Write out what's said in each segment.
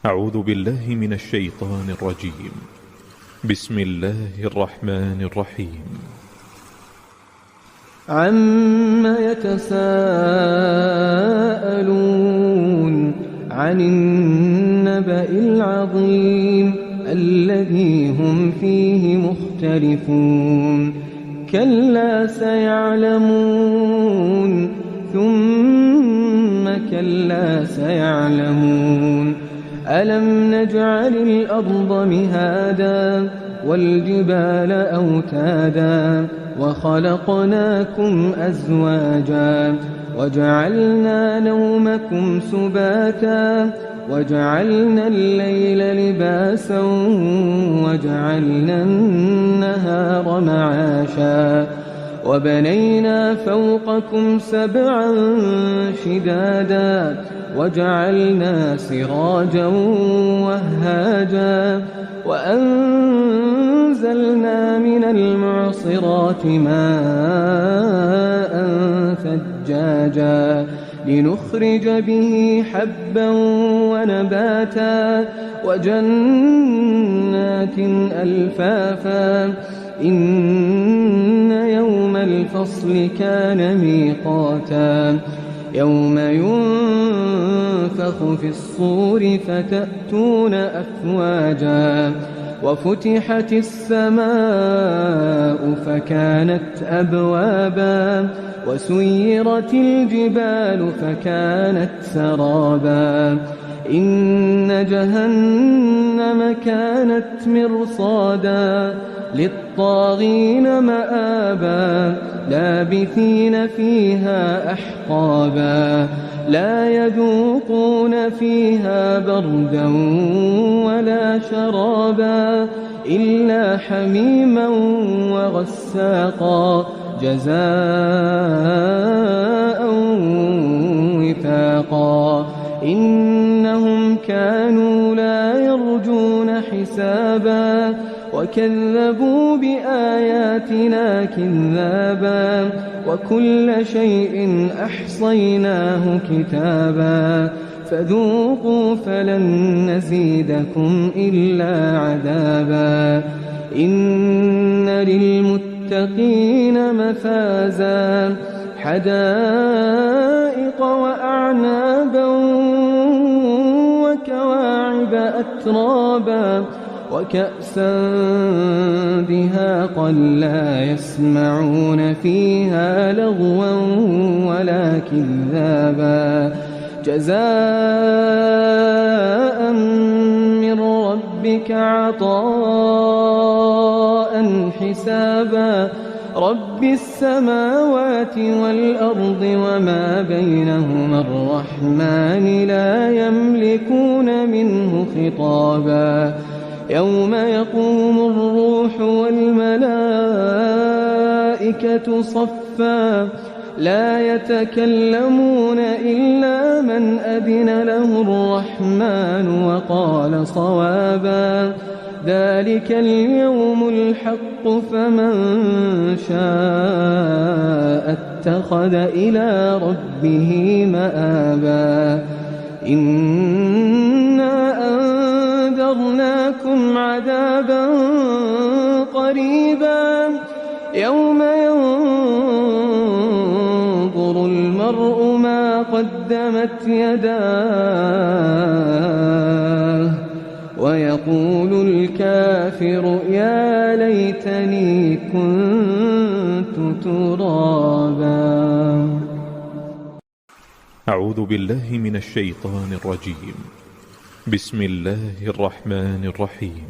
أعوذ بالله من الشيطان الرجيم. بسم الله الرحمن الرحيم. عَمَّ يَتَسَاءَلُونَ عَنِ النَّبَإِ الْعَظِيمِ الَّذِي هُمْ فِيهِ مُخْتَلِفُونَ كَلَّا سَيَعْلَمُونَ ثُمَّ كَلَّا سَيَعْلَمُونَ أَلَمْ نَجْعَلِ الْأَرْضَ مِهَادًا وَالْجِبَالَ أَوْتَادًا وَخَلَقْنَاكُمْ أَزْوَاجًا وَجَعَلْنَا نَوْمَكُمْ سُبَاتًا وَجَعَلْنَا اللَّيْلَ لِبَاسًا وَجَعَلْنَا النَّهَارَ مَعَاشًا وَبَنَيْنَا فَوْقَكُمْ سَبْعًا شِدَادًا وَجَعَلْنَا سِرَاجًا وَهَّاجًا وَأَنزَلْنَا مِنَ الْمُعْصِرَاتِ مَاءً ثَجَّاجًا لِنُخْرِجَ بِهِ حَبًّا وَنَبَاتًا وَجَنَّاتٍ أَلْفَافًا إِنَّ يَوْمَ الْفَصْلِ كَانَ مِيقَاتًا يَوْمَ يُنفَخُ فِي الصُّورِ فَتَأْتُونَ أَفْوَاجًا وَفُتِحَتِ السَّمَاءُ فَكَانَتْ أَبْوَابًا وَسُيِّرَتِ الْجِبَالُ فَكَانَتْ سَرَابًا إِنَّ جَهَنَّمَ كَانَتْ مِرْصَادًا لِلطَّاغِينَ مَآبًا لَابِثِينَ فِيهَا أَحْقَابًا لَا يَذُوقُونَ فِيهَا بَرْدًا وَلَا شَرَابًا إِلَّا حَمِيمًا وَغَسَّاقًا جَزَاءً وِفَاقًا إِنَّهُمْ كَانُوا لَا يَرْجُونَ حِسَابًا وَكَذَّبُوا بِآيَاتِنَا كِذَّابًا وَكُلَّ شَيْءٍ أَحْصَيْنَاهُ كِتَابًا فَذُوقُوا فَلَن نَّزِيدَكُمْ إِلَّا عَذَابًا إِنَّ لِلْمُتَّقِينَ مَفَازًا حَدَائِقَ وَأَعْنَابًا وَكَوَاعِبَ أَتْرَابًا وَكَأْسًا دِهَاقًا لَّا يَسْمَعُونَ فِيهَا لَغْوًا وَلَا كِذَّابًا جَزَاءً مِّن رَّبِّكَ عَطَاءً حِسَابًا رَّبِّ السَّمَاوَاتِ وَالْأَرْضِ وَمَا بَيْنَهُمَا الرَّحْمَٰنِ لَا يَمْلِكُونَ مِنْهُ خِطَابًا يَوْمَ يَقُومُ الرُّوحُ وَالْمَلَائِكَةُ صَفًّا لَّا يَتَكَلَّمُونَ إِلَّا مَنْ أَذِنَ لَهُ الرَّحْمَٰنُ وَقَالَ صَوَابًا ذَلِكَ الْيَوْمُ الْحَقُّ فَمَن شَاءَ اتَّخَذَ إِلَىٰ رَبِّهِ مَآبًا إِنَّا أَنذَرْنَاكُمْ عَذَابًا قَرِيبًا يَوْمَ يَنظُرُ الْمَرْءُ مَا قَدَّمَتْ يَدَاهُ وَيَقُولُ الْكَافِرُ يَا لَيْتَنِي كُنتُ تُرَابًا. أعوذ بالله من الشيطان الرجيم. بسم الله الرحمن الرحيم.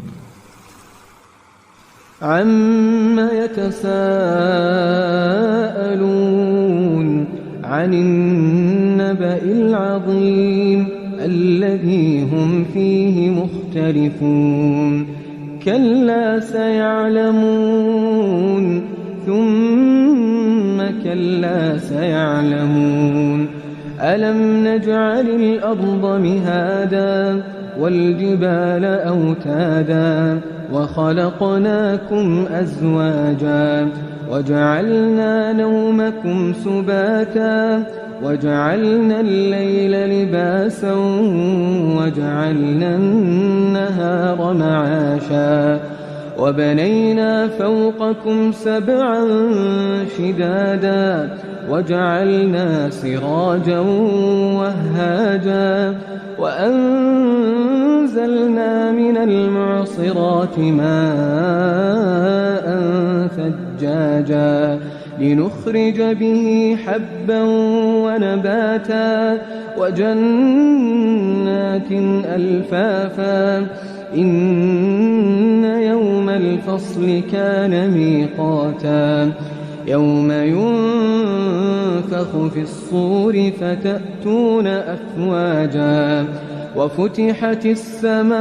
عَمَّ يَتَسَاءَلُونَ عَنِ النَّبَإِ الْعَظِيمِ الَّذِي هُمْ فِيهِ مُخْتَلِفُونَ كَلَّا سَيَعْلَمُونَ ثُمَّ كَلَّا سَيَعْلَمُونَ أَلَمْ نَجْعَلِ الْأَرْضَ مِهَادًا وَالْجِبَالَ أَوْتَادًا وَخَلَقْنَاكُمْ أَزْوَاجًا وجعلنا نومكم سباتا وجعلنا الليل لباسا وجعلنا النهار معاشا وبنينا فوقكم سبعا شدادا وجعلنا سراجا وهاجا وأنزلنا من المعصرات ماء ثجاجا لنخرج به حبا ونباتا وجنات ألفافا إن يوم الفصل كان ميقاتا يوم ينفخ في الصور فتأتون أفواجا وفتحت السماء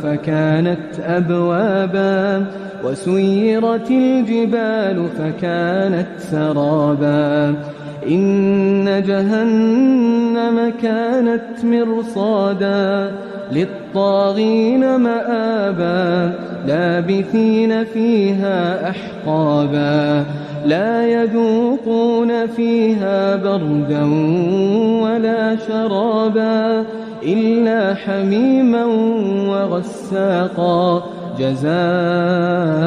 فكانت أبوابا وسيرت الجبال فكانت سرابا إن جهنم كانت مرصادا للطاغين مآبا لابثين فيها أحقابا لا يذوقون فيها بردا ولا شرابا إلا حميما وغساقا جزاء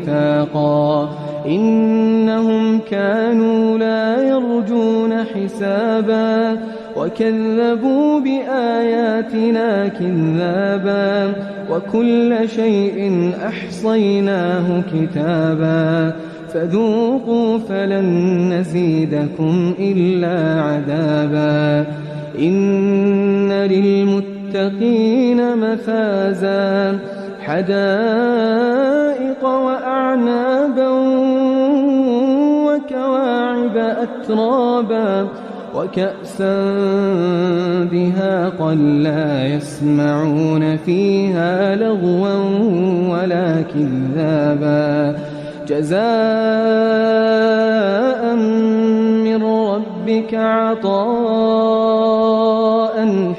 وفاقا إنهم كانوا لا يرجون حسابا وكذبوا بآياتنا كذابا وكل شيء أحصيناه كتابا فذوقوا فلن نزيدكم إلا عذابا إن للمتقين مفازا حدائق وأعنابا وكواعب أترابا وكأسا دهاقا لا يسمعون فيها لغوا ولا كذابا جزاء من ربك عطاء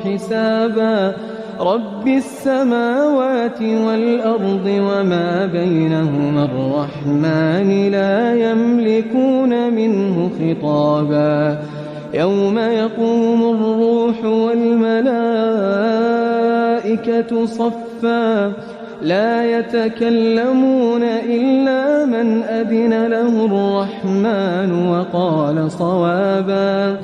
حسابا رب السماوات والأرض وما بينهما الرحمن لا يملكون منه خطابا يوم يقوم الروح والملائكة صفا لا يتكلمون إلا من أذن له الرحمن وقال صوابا.